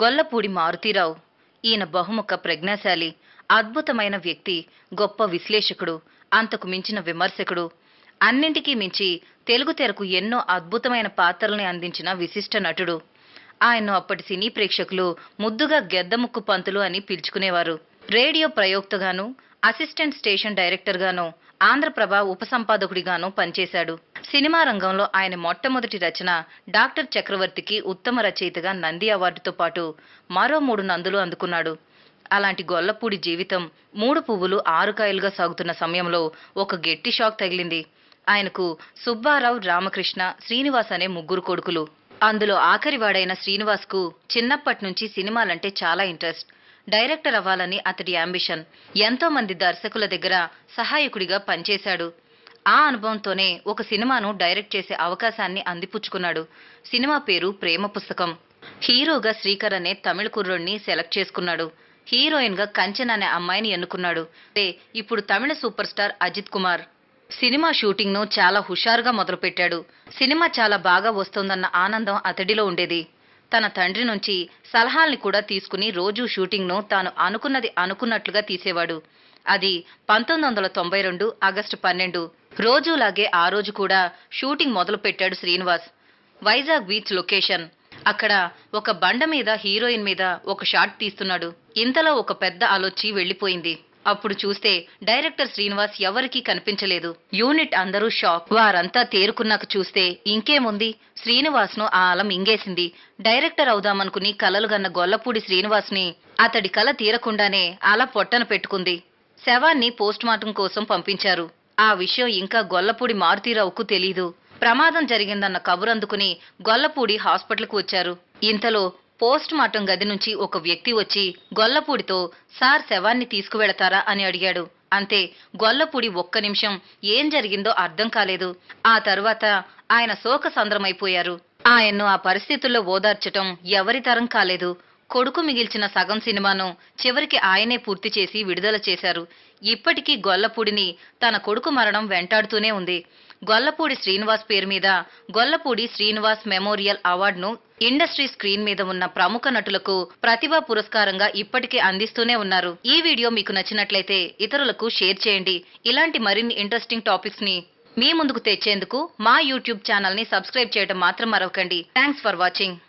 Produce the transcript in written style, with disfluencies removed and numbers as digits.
గొల్లపూడి మారుతీరావు. ఈయన బహుముఖ ప్రజ్ఞాశాలి, అద్భుతమైన వ్యక్తి, గొప్ప విశ్లేషకుడు, అంతకు మించిన విమర్శకుడు. అన్నింటికీ మించి తెలుగు తెరకు ఎన్నో అద్భుతమైన పాత్రల్ని అందించిన విశిష్ట నటుడు. ఆయన్ను అప్పటి సినీ ప్రేక్షకులు ముద్దుగా గెద్దముక్కు పంతులు అని పిలుచుకునేవారు. రేడియో ప్రయోక్తగాను, అసిస్టెంట్ స్టేషన్ డైరెక్టర్గాను, ఆంధ్రప్రభ ఉపసంపాదకుడిగాను పనిచేశాడు. సినిమా రంగంలో ఆయన మొట్టమొదటి రచన డాక్టర్ చక్రవర్తికి ఉత్తమ రచయితగా నంది అవార్డుతో పాటు మరో 3 నందులు అందుకున్నాడు. అలాంటి గొల్లపూడి జీవితం 3 పువ్వులు 6 కాయలుగా సాగుతున్న సమయంలో ఒక గట్టి షాక్ తగిలింది. ఆయనకు సుబ్బారావు, రామకృష్ణ, శ్రీనివాస్ అనే 3 కొడుకులు. అందులో ఆఖరివాడైన శ్రీనివాస్కు చిన్నప్పట్నుంచి సినిమాలంటే చాలా ఇంట్రెస్ట్. డైరెక్టర్ అవ్వాలని అతడి యాంబిషన్. ఎంతో మంది దర్శకుల దగ్గర సహాయకుడిగా పనిచేశాడు. ఆ అనుభవంతోనే ఒక సినిమాను డైరెక్ట్ చేసే అవకాశాన్ని అందిపుచ్చుకున్నాడు. సినిమా పేరు ప్రేమ పుస్తకం. హీరోగా శ్రీకర్ అనే తమిళ కుర్రోడ్ని సెలెక్ట్ చేసుకున్నాడు. హీరోయిన్ గా కంచన్ అనే అమ్మాయిని ఎన్నుకున్నాడు. ఇప్పుడు తమిళ సూపర్ స్టార్ అజిత్ కుమార్. సినిమా షూటింగ్ ను చాలా హుషారుగా మొదలుపెట్టాడు. సినిమా చాలా బాగా వస్తోందన్న ఆనందం అతడిలో ఉండేది. తన తండ్రి నుంచి సలహాల్ని కూడా తీసుకుని రోజూ షూటింగ్ ను తాను అనుకున్నది అనుకున్నట్లుగా తీసేవాడు. అది 1992 ఆగస్టు 12. రోజులాగే ఆ రోజు కూడా షూటింగ్ మొదలు పెట్టాడు శ్రీనివాస్. Vizag beach location. అక్కడ ఒక బండ మీద హీరోయిన్ మీద ఒక షాట్ తీస్తున్నాడు. ఇంతలో ఒక పెద్ద అలొచ్చి వెళ్లిపోయింది. అప్పుడు చూస్తే డైరెక్టర్ శ్రీనివాస్ ఎవరికీ కనిపించలేదు. యూనిట్ అందరూ షాక్. వారంతా తేరుకున్నాక చూస్తే ఇంకేముంది, శ్రీనివాస్ ను ఆ అల మింగేసింది. డైరెక్టర్ అవుదామనుకుని కలలుగన్న గొల్లపూడి శ్రీనివాస్ ని అతడి కల తీరకుండానే అల పొట్టన పెట్టుకుంది. శవాన్ని పోస్టుమార్టం కోసం పంపించారు. ఆ విషయం ఇంకా గొల్లపూడి మారుతీరావుకు తెలీదు. ప్రమాదం జరిగిందన్న కబురందుకుని గొల్లపూడి హాస్పిటల్కు వచ్చారు. ఇంతలో పోస్ట్ మార్టం గది నుంచి ఒక వ్యక్తి వచ్చి గొల్లపూడితో సార్ శవాన్ని తీసుకువెళతారా అని అడిగాడు. అంతే. గొల్లపూడి ఒక్క నిమిషం ఏం జరిగిందో అర్థం కాలేదు. ఆ తరువాత ఆయన శోకసంద్రమైపోయారు. ఆయన్ను ఆ పరిస్థితుల్లో ఓదార్చటం ఎవరి తరం కాలేదు. కొడుకు మిగిల్చిన సగం సినిమాను చివరికి ఆయనే పూర్తి చేసి విడుదల చేశారు. ఇప్పటికీ గొల్లపూడిని తన కొడుకు మరణం వెంటాడుతూనే ఉంది. గొల్లపూడి శ్రీనివాస్ పేరు మీద గొల్లపూడి శ్రీనివాస్ మెమోరియల్ అవార్డును ఇండస్ట్రీ స్క్రీన్ మీద ఉన్న ప్రముఖ నటులకు ప్రతిభా పురస్కారంగా ఇప్పటికే అందిస్తూనే ఉన్నారు. ఈ వీడియో మీకు నచ్చినట్లయితే ఇతరులకు షేర్ చేయండి. ఇలాంటి మరిన్ని ఇంట్రెస్టింగ్ టాపిక్స్ ని మీ ముందుకు తెచ్చేందుకు మా యూట్యూబ్ ఛానల్ ని సబ్స్క్రైబ్ చేయడం మాత్రం మరవకండి. Thanks for watching.